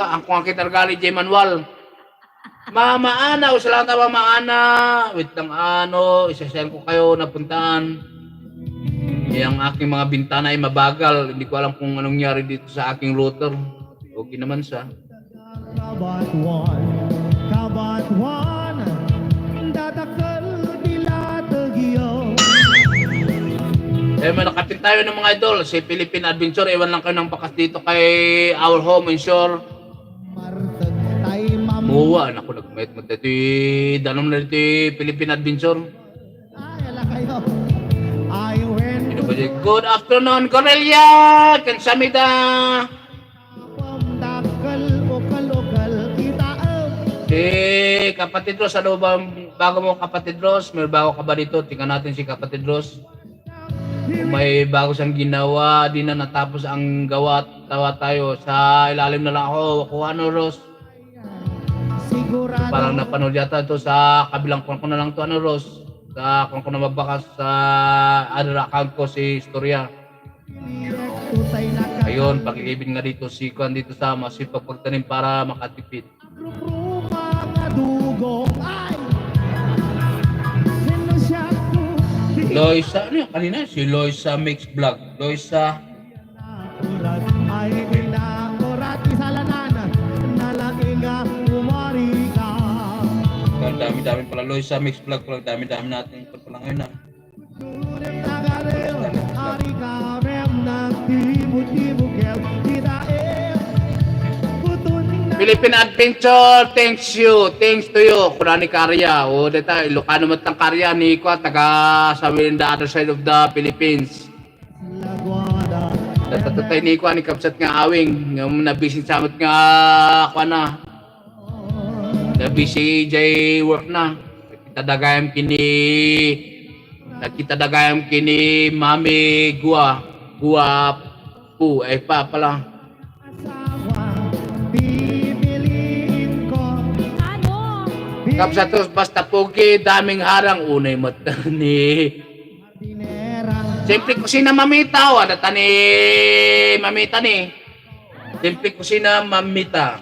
Ang kung kitargali J Manuel. Mama Ana, o salamat Mama Ana. Wait lang isa-share ko kayo napuntahan. Ang aking mga bintana ay mabagal. Hindi ko alam kung anong nangyari dito sa aking router. Okay naman siya. May nakapit tayo ng mga idol. Si Philippine Adventure. Ewan lang kayo ng bakas dito kay Our Home Insure. Muwa. Naku, nagmayat mo dito. Danom na dito Philippine Adventure. Good afternoon, Cornelia! Kansamida! Kapatid Ros, ano ba bago mo Kapatid Ros? May bago ka ba dito? Tingnan natin si Kapatid Ros. Kung may bago siyang ginawa, di na natapos ang tawa tayo. Sa ilalim na lang ako. Kung ano, Ros? Parang napanood yata ito sa kabilang ko na lang ito, ano, Ros? Kung na magbakas sa other account ko si Storya. Ayun, pakikibig nga dito si Kuan dito sa masipag pagtanim para makatipid. Loisa, ano yung kanina? Si Loisa Mix Vlog. Loisa. Ang dami-dami pala. Loisa Mix Vlog pala. Dami-dami natin ito pala ngayon. Philippine Adventure, thanks to you, Kurani Karya. O, dito, Ilocano matang Karya ni Kwa, taga sa the other side of the Philippines. Tatatay ni Kwa, ni Kapsat nga awing, nabisin samot nga Kwa na. Nabisi jay work na. Nakita dagayam kini Mami Gua po, ay pa pala. Kapsatos basta pogi, daming harang unay mata ni. Siyempre kusina mamita, wala ta ni mamita ni. Siyempre kusina mamita.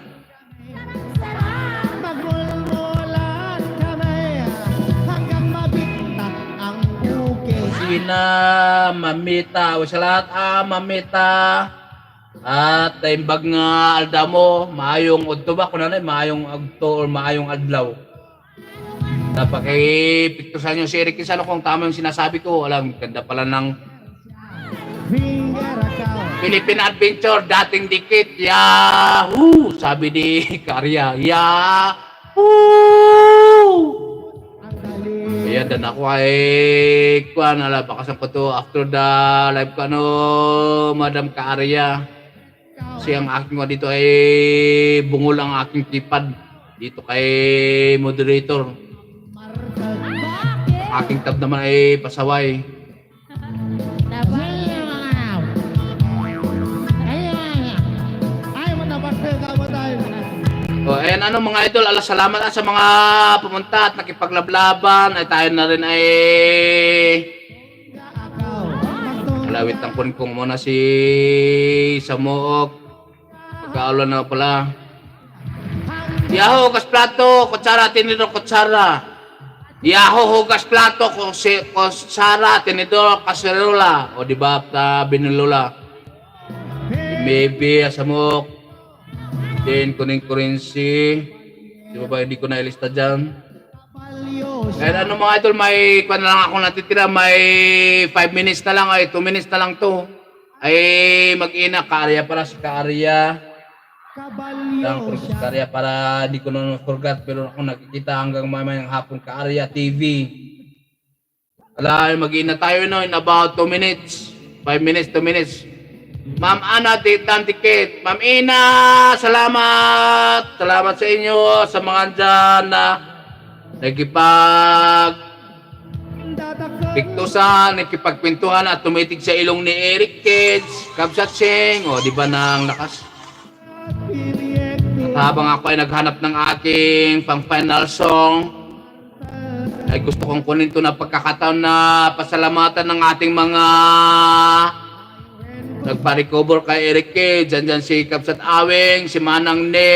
Kusina mamita, wasalat mamita. At imbag nga aldamo, maayong udto ba kunanay, maayong agto or maayong adlaw. Napakipiktusan yung si Eric Kisano kung tama yung sinasabi ko. Alam, ganda pala ng Philippine Adventure, dating dikit. Yahoo! Sabi ni Karya. Yahoo! Ayan, dan ako ay kuan, bakasan ko to after the live ko, Madam Karya. Kasi ang aking dito ay bungol ang aking keypad dito kay moderator. Aking tab naman ay pasaway. Ayan mga idol, salamat sa mga pumunta at nakipaglablaban. Ay tayo na rin ay alawit ang kunin muna si Samook. Pagkaulan na pala. Yahoo, hugas plato, kutsara, tinidor, kutsara. Yahoo, hugas plato, kutsara, tinidor, kaserola. O diba, binulula. Maybe, Samook. Then, kuning si. Di ba hindi ko nailista dyan? Kaya mga idol, may kung na lang ako natitira, may 5 minutes na lang, ay 2 minutes na lang to. Ay mag-ina, Karya para si Karya. Lang si Karya para hindi ko na forgot, pero ako nakikita hanggang mamayang hapon Karya TV. Ala, mag-ina tayo in about 2 minutes. 5 minutes, 2 minutes. Ma'am Ana, Tiket. Ma'am Ina, salamat. Salamat sa inyo, sa mga dyan na piktusan, nakipagpintuhan at tumitig sa ilong ni Eric Kids, Kabsatsing, o di ba nang lakas. At habang ako ay naghanap ng aking pang final song, ay gusto kong kunin to na pagkakataon na pasalamatan ng ating mga nagpa-recover kay Eric K. Dyan si Kapsat Awing, si Manang Ne.